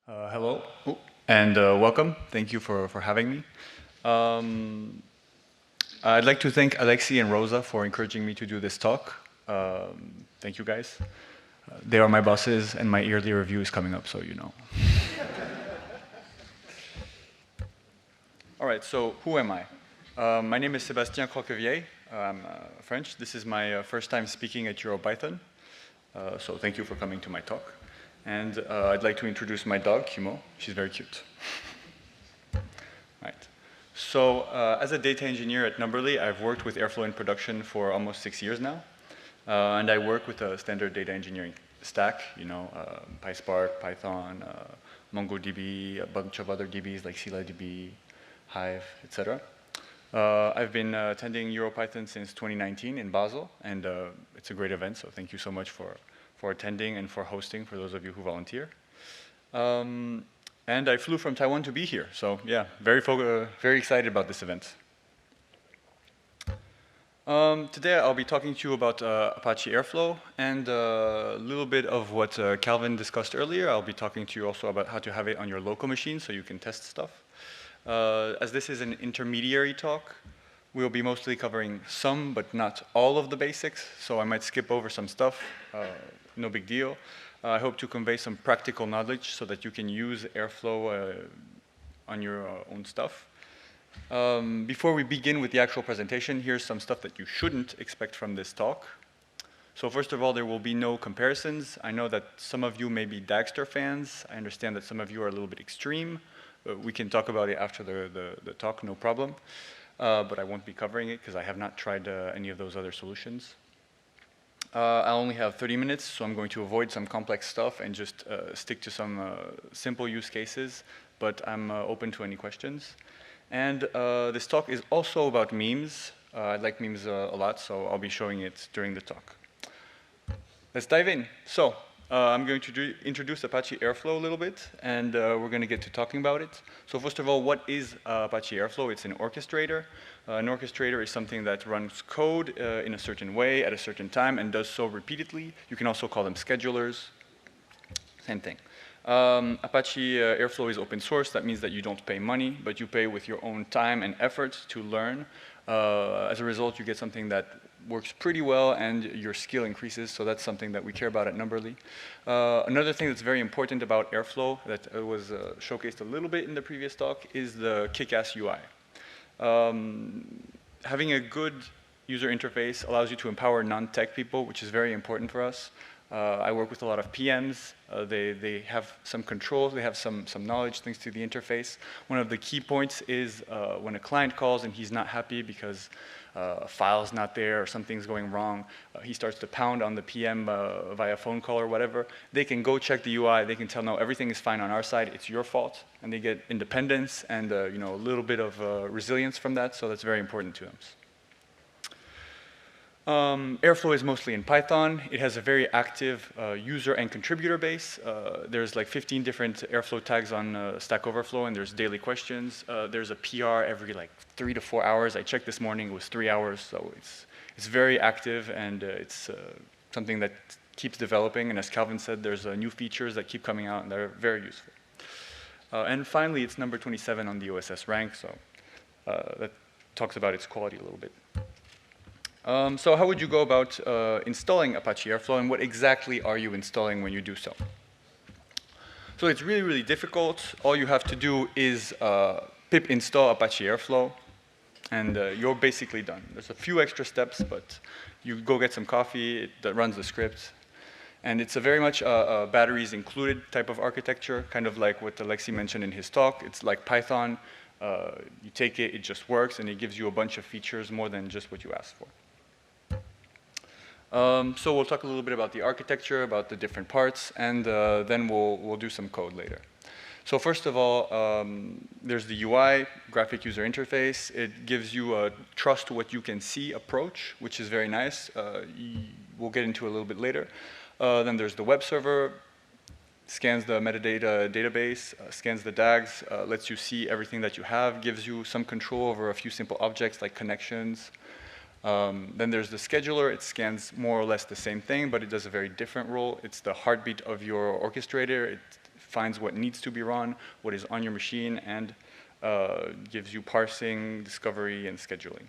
Hello, and welcome. Thank you for having me. Um, I'd like to thank Alexi and Rosa for encouraging me to do this talk. Thank you, guys. They are my bosses, and my yearly review is coming up, so you know. All right, so who am I? My name is Sebastien Crocquevieille. I'm French. This is my first time speaking at EuroPython, so thank you for coming to my talk. And I'd like to introduce my dog, Kimo. She's very cute. Right. So as a data engineer at Numberly, I've worked with Airflow in production for almost 6 years now. And I work with a standard data engineering stack, PySpark, Python, MongoDB, a bunch of other DBs like ScyllaDB, Hive, etc. I've been attending EuroPython since 2019 in Basel, and it's a great event, so thank you so much for attending and for hosting, for those of you who volunteer. And I flew from Taiwan to be here, so yeah, very excited about this event. Today I'll be talking to you about Apache Airflow and a little bit of what Calvin discussed earlier. I'll be talking to you also about how to have it on your local machine so you can test stuff. As this is an intermediary talk, we'll be mostly covering some but not all of the basics, so I might skip over some stuff, no big deal. I hope to convey some practical knowledge so that you can use Airflow on your own stuff. Before we begin with the actual presentation, here's some stuff that you shouldn't expect from this talk. So first of all, there will be no comparisons. I know that some of you may be Dagster fans. I understand that some of you are a little bit extreme. We can talk about it after the talk, no problem. But I won't be covering it because I have not tried any of those other solutions. I only have 30 minutes, so I'm going to avoid some complex stuff and just stick to some simple use cases, but I'm open to any questions. And this talk is also about memes. I like memes a lot, so I'll be showing it during the talk. Let's dive in. So I'm going to introduce Apache Airflow a little bit, and we're going to get to talking about it. So first of all, what is Apache Airflow? It's an orchestrator. An orchestrator is something that runs code in a certain way at a certain time and does so repeatedly. You can also call them schedulers. Same thing. Apache Airflow is open source. That means that you don't pay money, but you pay with your own time and effort to learn. As a result, you get something that works pretty well and your skill increases, so that's something that we care about at Numberly. Another thing that's very important about Airflow that was showcased a little bit in the previous talk is the kick-ass UI. Having a good user interface allows you to empower non-tech people, which is very important for us. I work with a lot of PMs. They have some controls, they have some knowledge thanks to the interface. One of the key points is when a client calls and he's not happy because a file's not there or something's going wrong, he starts to pound on the PM via phone call or whatever. They can go check the UI, they can tell, no, everything is fine on our side, it's your fault, and they get independence and a little bit of resilience from that, so that's very important to them. Airflow is mostly in Python. It has a very active user and contributor base. There's like 15 different Airflow tags on Stack Overflow, and there's daily questions. There's a PR every like 3 to 4 hours. I checked this morning, it was 3 hours, so it's very active, and it's something that keeps developing. And as Calvin said, there's new features that keep coming out, and they're very useful. And finally, it's number 27 on the OSS rank, so that talks about its quality a little bit. So how would you go about installing Apache Airflow, and what exactly are you installing when you do so? So it's really, really difficult. All you have to do is pip install Apache Airflow, and you're basically done. There's a few extra steps, but you go get some coffee, it runs the script. And it's a very much batteries included type of architecture, kind of like what Alexi mentioned in his talk. It's like Python. You take it, it just works, and it gives you a bunch of features more than just what you asked for. So we'll talk a little bit about the architecture, about the different parts, and then we'll do some code later. So first of all, there's the UI, graphic user interface. It gives you a trust what you can see approach, which is very nice. We'll get into a little bit later. Then there's the web server, scans the metadata database, scans the DAGs, lets you see everything that you have, gives you some control over a few simple objects like connections. Then there's the scheduler. It scans more or less the same thing, but it does a very different role. It's the heartbeat of your orchestrator. It finds what needs to be run, what is on your machine, and gives you parsing, discovery, and scheduling.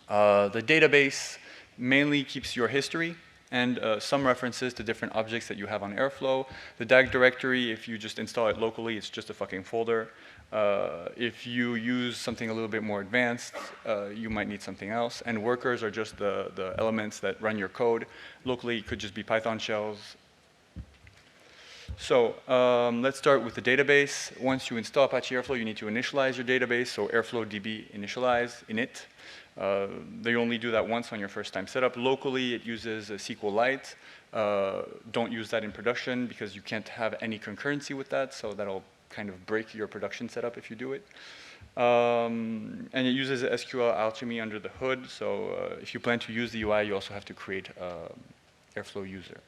The database mainly keeps your history and some references to different objects that you have on Airflow. The DAG directory, if you just install it locally, it's just a fucking folder. If you use something a little bit more advanced, you might need something else. And workers are just the elements that run your code. Locally, it could just be Python shells. So let's start with the database. Once you install Apache Airflow, you need to initialize your database. So Airflow DB initialize init. They only do that once on your first time setup. Locally, it uses SQLite. Don't use that in production because you can't have any concurrency with that, so that'll kind of break your production setup if you do it. And it uses SQL Alchemy under the hood, so if you plan to use the UI, you also have to create Airflow user.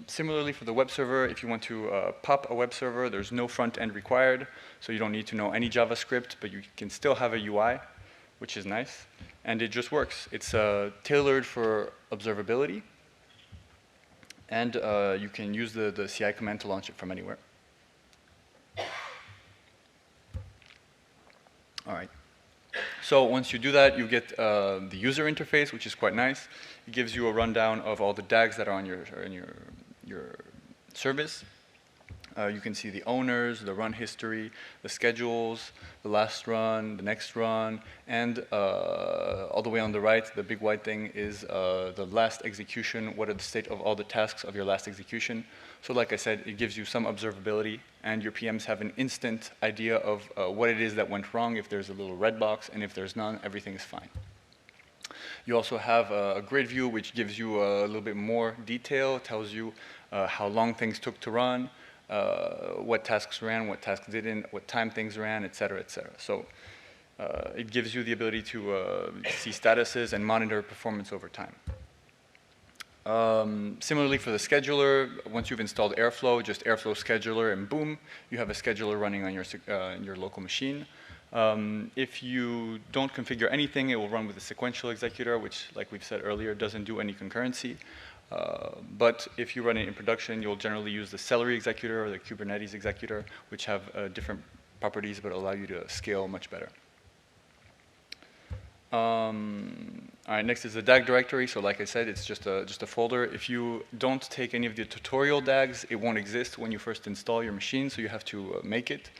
Similarly for the web server, if you want to pop a web server, there's no front end required, so you don't need to know any JavaScript, but you can still have a UI, which is nice, and it just works. It's tailored for observability, and you can use the CI command to launch it from anywhere. All right. So once you do that, you get the user interface, which is quite nice. It gives you a rundown of all the DAGs that are on your service. You can see the owners, the run history, the schedules, the last run, the next run, and all the way on the right, the big white thing is the last execution. What are the state of all the tasks of your last execution? So like I said, it gives you some observability, and your PMs have an instant idea of what it is that went wrong, if there's a little red box, and if there's none, everything is fine. You also have a grid view, which gives you a little bit more detail, tells you how long things took to run, what tasks ran, what tasks didn't, what time things ran, et cetera, et cetera. So it gives you the ability to see statuses and monitor performance over time. Similarly for the scheduler, once you've installed Airflow, just Airflow scheduler, and boom, you have a scheduler running on your local machine. If you don't configure anything, it will run with a sequential executor, which, like we've said earlier, doesn't do any concurrency. But if you run it in production, you'll generally use the Celery executor or the Kubernetes executor, which have different properties but allow you to scale much better. All right, next is the DAG directory. So like I said, it's just a folder. If you don't take any of the tutorial DAGs, it won't exist when you first install your machine, so you have to make it.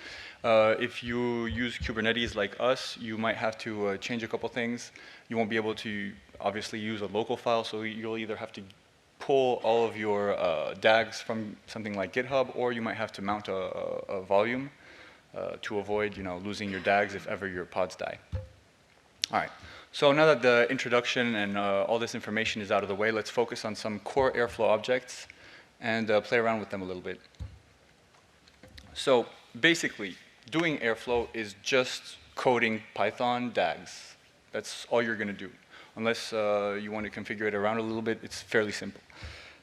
If you use Kubernetes like us, you might have to change a couple things. You won't be able to obviously use a local file, so you'll either have to pull all of your DAGs from something like GitHub, or you might have to mount a volume to avoid, losing your DAGs if ever your pods die. All right, so now that the introduction and all this information is out of the way, let's focus on some core Airflow objects and play around with them a little bit. So basically, doing Airflow is just coding Python DAGs. That's all you're going to do. Unless you want to configure it around a little bit, it's fairly simple.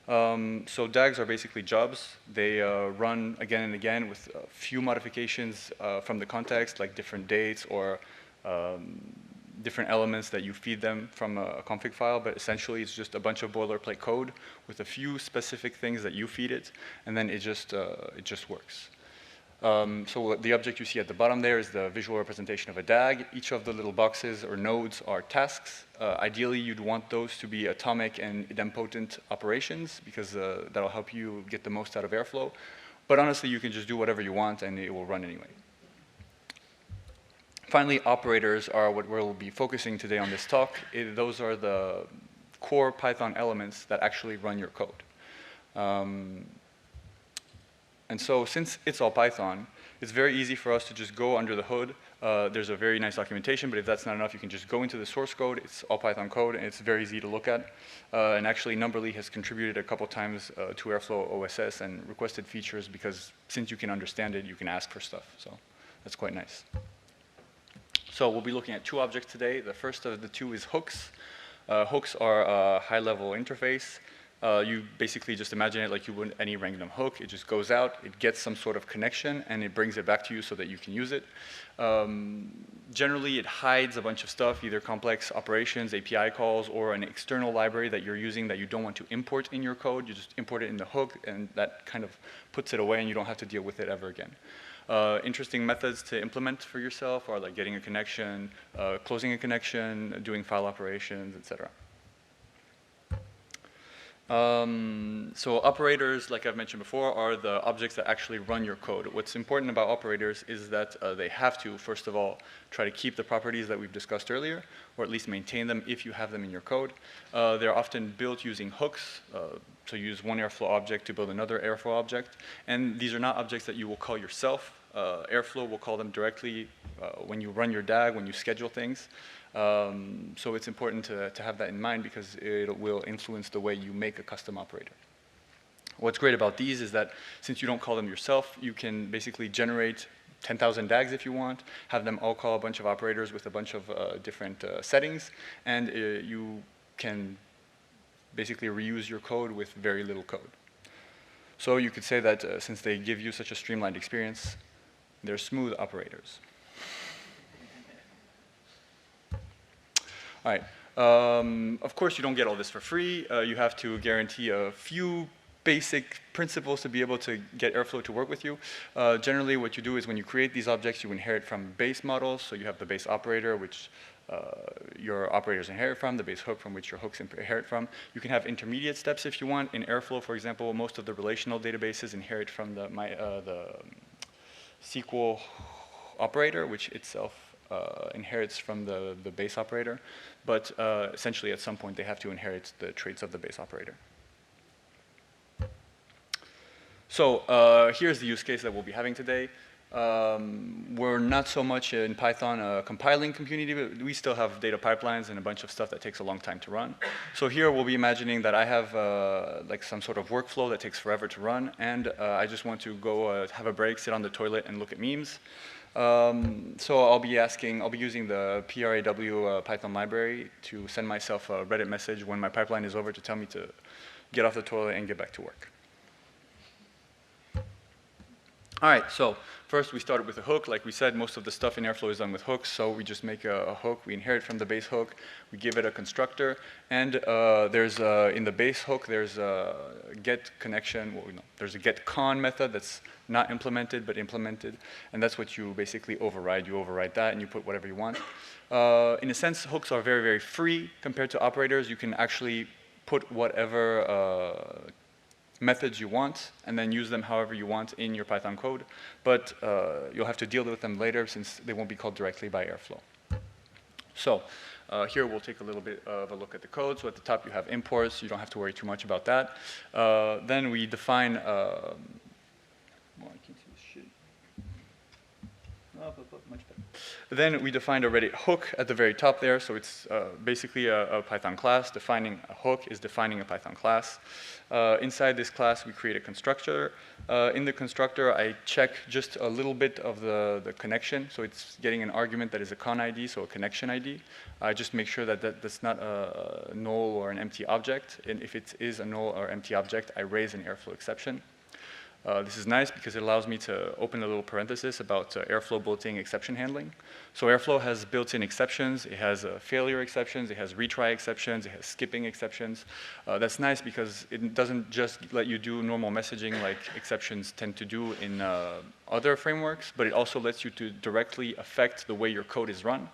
So DAGs are basically jobs. They run again and again with a few modifications from the context, like different dates or different elements that you feed them from a config file, but essentially it's just a bunch of boilerplate code with a few specific things that you feed it, and then it just works. So the object you see at the bottom there is the visual representation of a DAG. Each of the little boxes or nodes are tasks. Ideally, you'd want those to be atomic and idempotent operations because that'll help you get the most out of Airflow. But honestly, you can just do whatever you want and it will run anyway. Finally, operators are what we'll be focusing today on this talk. Those are the core Python elements that actually run your code. And so since it's all Python, it's very easy for us to just go under the hood. There's a very nice documentation, but if that's not enough, you can just go into the source code. It's all Python code, and it's very easy to look at. And actually, Numberly has contributed a couple times to Airflow OSS and requested features because since you can understand it, you can ask for stuff. So that's quite nice. So we'll be looking at two objects today. The first of the two is hooks. Hooks are a high-level interface. You basically just imagine it like you would any random hook. It just goes out, it gets some sort of connection, and it brings it back to you so that you can use it. Generally, it hides a bunch of stuff, either complex operations, API calls, or an external library that you're using that you don't want to import in your code. You just import it in the hook, and that kind of puts it away, and you don't have to deal with it ever again. Interesting methods to implement for yourself are like getting a connection, closing a connection, doing file operations, etc. So operators, like I've mentioned before, are the objects that actually run your code. What's important about operators is that they have to, first of all, try to keep the properties that we've discussed earlier, or at least maintain them if you have them in your code. They're often built using hooks, so you use one Airflow object to build another Airflow object, and these are not objects that you will call yourself. Airflow will call them directly when you run your DAG, when you schedule things. So it's important to have that in mind because it will influence the way you make a custom operator. What's great about these is that since you don't call them yourself, you can basically generate 10,000 DAGs if you want, have them all call a bunch of operators with a bunch of different settings, and you can basically reuse your code with very little code. So you could say that since they give you such a streamlined experience, they're smooth operators. All right. Of course, you don't get all this for free. You have to guarantee a few basic principles to be able to get Airflow to work with you. Generally, what you do is when you create these objects, you inherit from base models. So you have the base operator, which your operators inherit from, the base hook from which your hooks inherit from. You can have intermediate steps if you want. In Airflow, for example, most of the relational databases inherit from the SQL operator, which itself inherits from the base operator, but essentially at some point they have to inherit the traits of the base operator. So here's the use case that we'll be having today. We're not so much in Python a compiling community, but we still have data pipelines and a bunch of stuff that takes a long time to run. So here we'll be imagining that I have like some sort of workflow that takes forever to run, and I just want to go have a break, sit on the toilet, and look at memes. So I'll be using the PRAW Python library to send myself a Reddit message when my pipeline is over to tell me to get off the toilet and get back to work. All right, so first we started with a hook. Like we said, most of the stuff in Airflow is done with hooks, so we just make a hook. We inherit from the base hook. We give it a constructor, and there's in the base hook, there's a get connection. Well, no, there's a get con method that's not implemented, but implemented, and that's what you basically override. You override that, and you put whatever you want. In a sense, hooks are very, very free compared to operators. You can actually put whatever methods you want and then use them however you want in your Python code, but you'll have to deal with them later since they won't be called directly by Airflow. So here we'll take a little bit of a look at the code. So at the top you have imports. You don't have to worry too much about that. Then we define well, I can't see this shit. Much better. Then we defined a Reddit hook at the very top there. So it's basically a Python class. Defining a hook is defining a Python class. Inside this class, we create a constructor. In the constructor, I check just a little bit of the connection. So it's getting an argument that is a con ID, so a connection ID. I just make sure that that's not a null or an empty object. And if it is a null or empty object, I raise an Airflow exception. This is nice because it allows me to open a little parenthesis about Airflow built-in exception handling. So Airflow has built-in exceptions. It has failure exceptions. It has retry exceptions. It has skipping exceptions. That's nice because it doesn't just let you do normal messaging like exceptions tend to do in other frameworks, but it also lets you to directly affect the way your code is run.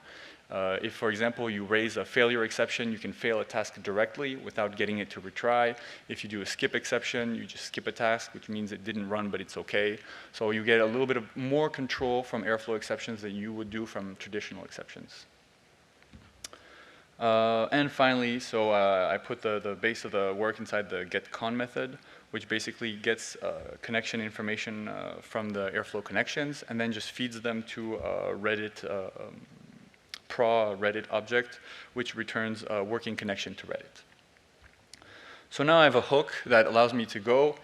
If, for example, you raise a failure exception, you can fail a task directly without getting it to retry. If you do a skip exception, you just skip a task, which means it didn't run, but it's okay. So you get a little bit of more control from Airflow exceptions than you would do from traditional exceptions. And finally, so I put the base of the work inside the getCon method, which basically gets connection information from the Airflow connections and then just feeds them to a Reddit Reddit object, which returns a working connection to Reddit. So now I have a hook that allows me to go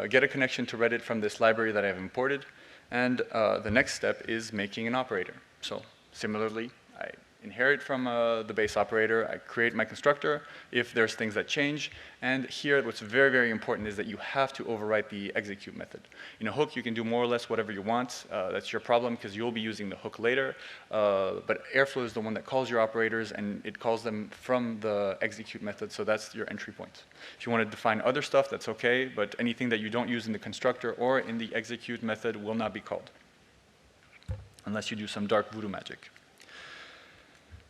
get a connection to Reddit from this library that I've imported, and the next step is making an operator. So similarly, I inherit from the base operator. I create my constructor if there's things that change. And here, what's very, very important is that you have to overwrite the execute method. In a hook, you can do more or less whatever you want. That's your problem because you'll be using the hook later. But Airflow is the one that calls your operators, and it calls them from the execute method. So that's your entry point. If you want to define other stuff, that's OK. But anything that you don't use in the constructor or in the execute method will not be called, unless you do some dark voodoo magic.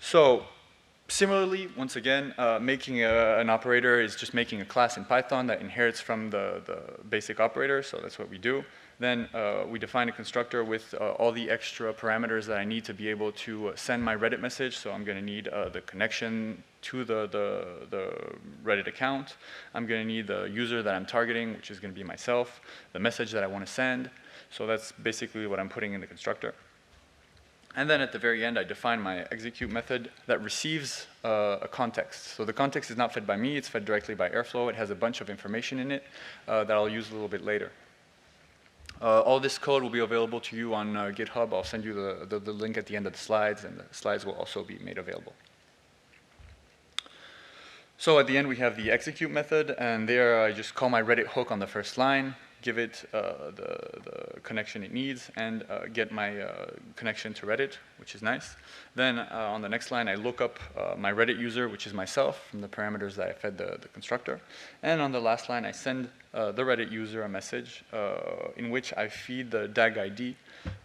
So similarly, once again, making an operator is just making a class in Python that inherits from the basic operator, so that's what we do. Then we define a constructor with all the extra parameters that I need to be able to send my Reddit message. So I'm going to need the connection to the Reddit account. I'm going to need the user that I'm targeting, which is going to be myself, the message that I want to send. So that's basically what I'm putting in the constructor. And then at the very end, I define my execute method that receives a context. So the context is not fed by me, it's fed directly by Airflow. It has a bunch of information in it that I'll use a little bit later. All this code will be available to you on GitHub. I'll send you the link at the end of the slides, and the slides will also be made available. So at the end, we have the execute method, and there I just call my Reddit hook on the first line, give it the connection it needs, and get my connection to Reddit, which is nice. Then on the next line, I look up my Reddit user, which is myself, from the parameters that I fed the constructor. And on the last line, I send the Reddit user a message in which I feed the DAG ID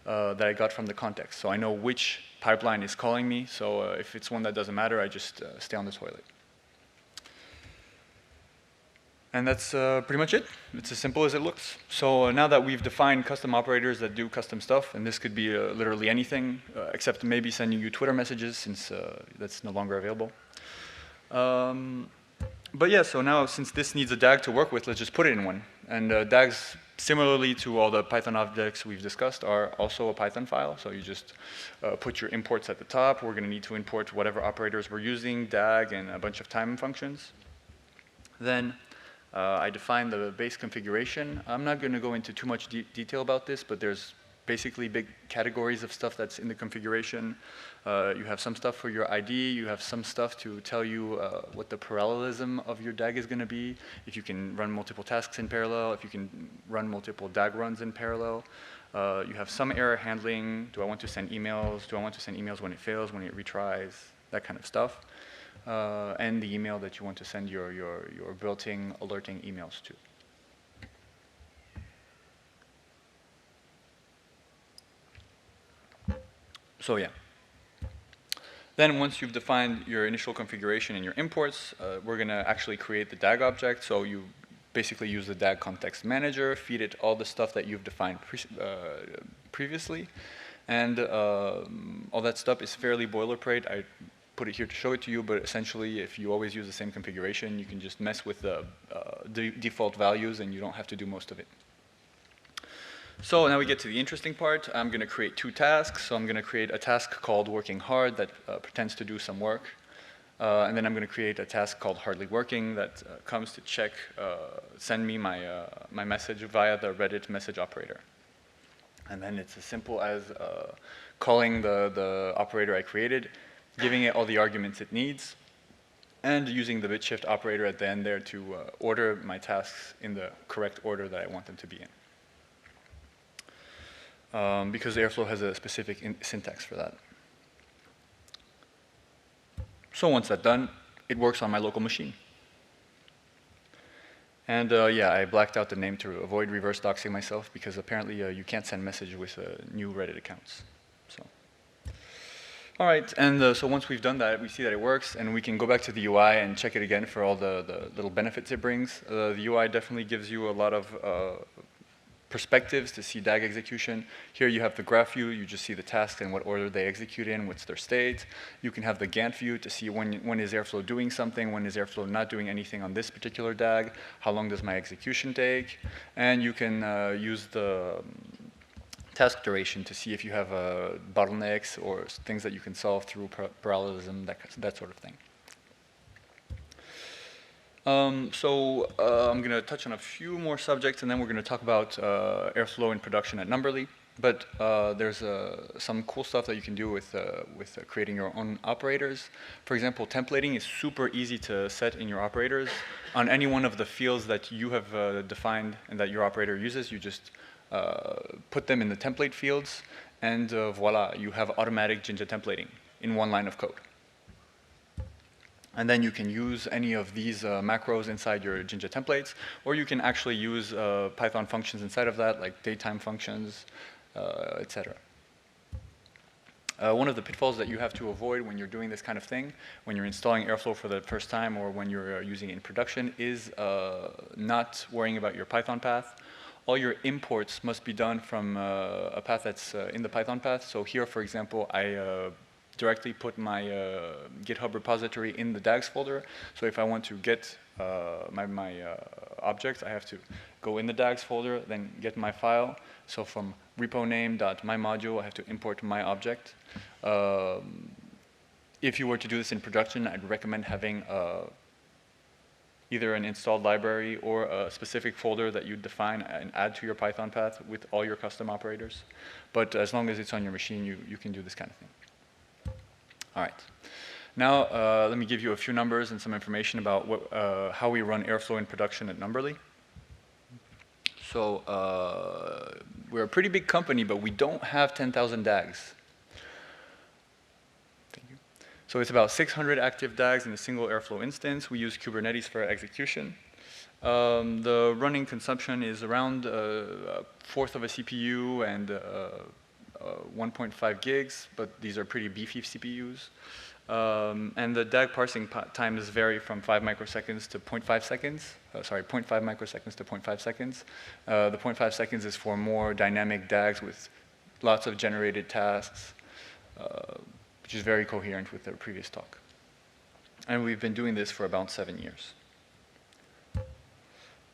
that I got from the context. So I know which pipeline is calling me. So if it's one that doesn't matter, I just stay on the toilet. And that's pretty much it. It's as simple as it looks. So now that we've defined custom operators that do custom stuff, and this could be literally anything, except maybe sending you Twitter messages, since that's no longer available. But yeah, so now since this needs a DAG to work with, let's just put it in one. And DAGs, similarly to all the Python objects we've discussed, are also a Python file. So you just put your imports at the top. We're going to need to import whatever operators we're using, DAG, and a bunch of time functions. Then I define the base configuration. I'm not going to go into too much detail about this, but there's basically big categories of stuff that's in the configuration. You have some stuff for your ID. You have some stuff to tell you what the parallelism of your DAG is going to be, if you can run multiple tasks in parallel, if you can run multiple DAG runs in parallel. You have some error handling. Do I want to send emails? Do I want to send emails when it fails, when it retries? That kind of stuff. And the email that you want to send your built-in alerting emails to. So yeah. Then once you've defined your initial configuration and your imports, we're going to actually create the DAG object. So you basically use the DAG context manager, feed it all the stuff that you've defined previously. And all that stuff is fairly boilerplate. I put it here to show it to you, but essentially, if you always use the same configuration, you can just mess with the default values, and you don't have to do most of it. So now we get to the interesting part. I'm going to create two tasks. So I'm going to create a task called working hard that pretends to do some work. And then I'm going to create a task called hardly working that comes to check, send me my message via the Reddit message operator. And then it's as simple as calling the operator I created, giving it all the arguments it needs, and using the bit shift operator at the end there to order my tasks in the correct order that I want them to be in. Because Airflow has a specific syntax for that. So once that's done, it works on my local machine. And yeah, I blacked out the name to avoid reverse doxing myself, because apparently you can't send message with new Reddit accounts. So. All right, and so once we've done that, we see that it works, and we can go back to the UI and check it again for all the little benefits it brings. The UI definitely gives you a lot of perspectives to see DAG execution. Here you have the graph view. You just see the tasks and what order they execute in, what's their state. You can have the Gantt view to see when is Airflow doing something, when is Airflow not doing anything on this particular DAG, how long does my execution take, and you can use the task duration to see if you have bottlenecks or things that you can solve through parallelism, that sort of thing. So I'm going to touch on a few more subjects, and then we're going to talk about Airflow in production at Numberly. But there's some cool stuff that you can do with creating your own operators. For example, templating is super easy to set in your operators. On any one of the fields that you have defined and that your operator uses, you just put them in the template fields, and voila, you have automatic Jinja templating in one line of code. And then you can use any of these macros inside your Jinja templates, or you can actually use Python functions inside of that, like datetime functions, etc. One of the pitfalls that you have to avoid when you're doing this kind of thing, when you're installing Airflow for the first time or when you're using it in production, is not worrying about your Python path. All your imports must be done from a path that's in the Python path. So here, for example, I directly put my GitHub repository in the DAGs folder. So if I want to get my object, I have to go in the DAGs folder, then get my file. So from repo name.mymodule, I have to import my object. If you were to do this in production, I'd recommend having either an installed library or a specific folder that you define and add to your Python path with all your custom operators. But as long as it's on your machine, you can do this kind of thing. All right. Now, let me give you a few numbers and some information about what, how we run Airflow in production at Numberly. So we're a pretty big company, but we don't have 10,000 DAGs. Thank you. So it's about 600 active DAGs in a single Airflow instance. We use Kubernetes for execution. The running consumption is around a fourth of a CPU and 1.5 gigs, but these are pretty beefy CPUs. And the DAG parsing times vary from 5 microseconds to 0.5 seconds. 0.5 microseconds to 0.5 seconds. The 0.5 seconds is for more dynamic DAGs with lots of generated tasks, which is very coherent with the previous talk. And we've been doing this for about 7 years.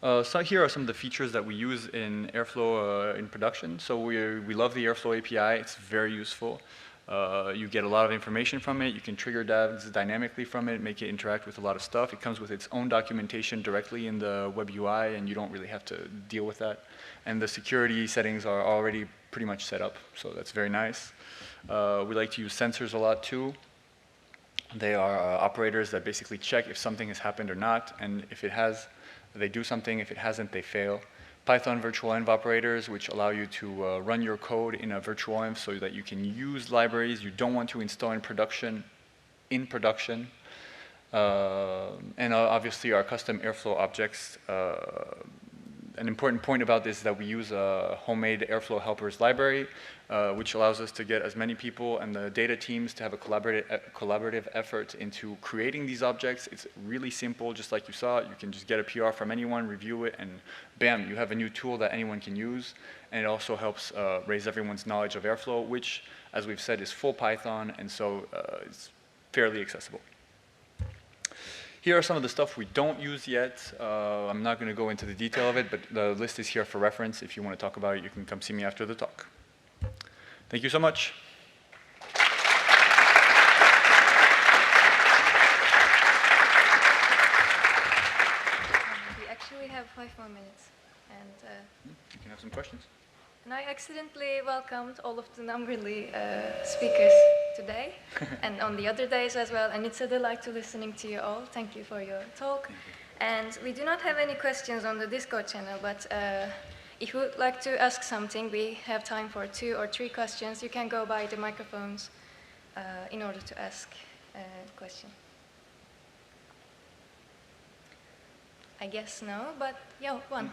So here are some of the features that we use in Airflow in production. So we love the Airflow API. It's very useful. You get a lot of information from it. You can trigger DAGs dynamically from it, make it interact with a lot of stuff. It comes with its own documentation directly in the web UI, and you don't really have to deal with that. And the security settings are already pretty much set up, so that's very nice. We like to use sensors a lot too. They are operators that basically check if something has happened or not, and if it has, they do something. If it hasn't, they fail. Python virtual env operators, which allow you to run your code in a virtual env so that you can use libraries you don't want to install in production. And obviously our custom Airflow objects. An important point about this is that we use a homemade Airflow helpers library, which allows us to get as many people and the data teams to have a collaborative effort into creating these objects. It's really simple, just like you saw. You can just get a PR from anyone, review it, and bam, you have a new tool that anyone can use. And it also helps raise everyone's knowledge of Airflow, which, as we've said, is full Python, and so it's fairly accessible. Here are some of the stuff we don't use yet. I'm not going to go into the detail of it, but the list is here for reference. If you want to talk about it, you can come see me after the talk. Thank you so much. We actually have 5 more minutes. And you can have some questions. And I accidentally welcomed all of the Numberly speakers today and on the other days as well. And it's a delight to listening to you all. Thank you for your talk. And we do not have any questions on the Discord channel, but if you would like to ask something, we have time for 2 or 3 questions. You can go by the microphones in order to ask a question. I guess no, but yeah, one.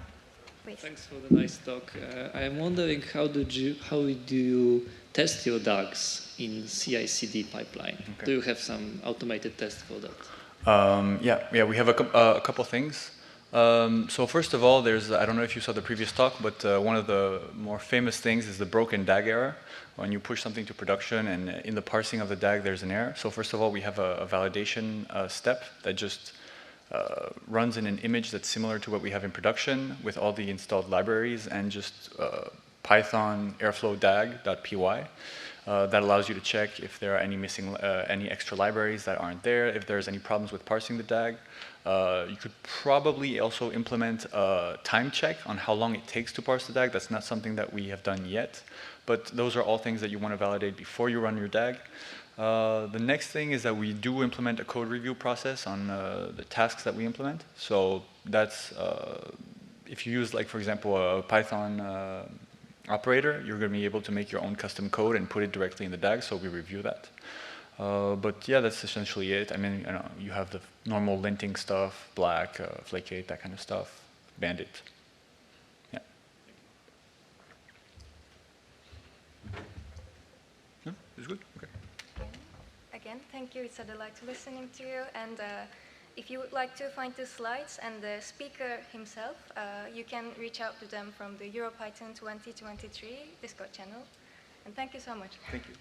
Please. Thanks for the nice talk. I am wondering how do you test your DAGs in CI/CD pipeline? Okay. Do you have some automated test for that? Yeah, we have a couple things. So first of all, there's, I don't know if you saw the previous talk, but one of the more famous things is the broken DAG error. When you push something to production and in the parsing of the DAG, there's an error. So first of all, we have a validation step that just runs in an image that's similar to what we have in production with all the installed libraries and just Python airflow dag.py. That allows you to check if there are any missing, any extra libraries that aren't there, if there's any problems with parsing the DAG. You could probably also implement a time check on how long it takes to parse the DAG. That's not something that we have done yet, but those are all things that you want to validate before you run your DAG. The next thing is that we do implement a code review process on the tasks that we implement. So that's, if you use, like, for example, a Python operator, you're going to be able to make your own custom code and put it directly in the DAG, so we review that. But yeah, that's essentially it. I mean, you have the normal linting stuff, black, flake8, that kind of stuff, bandit. Yeah. No, it's good? Okay. Again, thank you. It's a delight listening to you. And if you would like to find the slides and the speaker himself, you can reach out to them from the EuroPython 2023 Discord channel. And thank you so much. Thank you.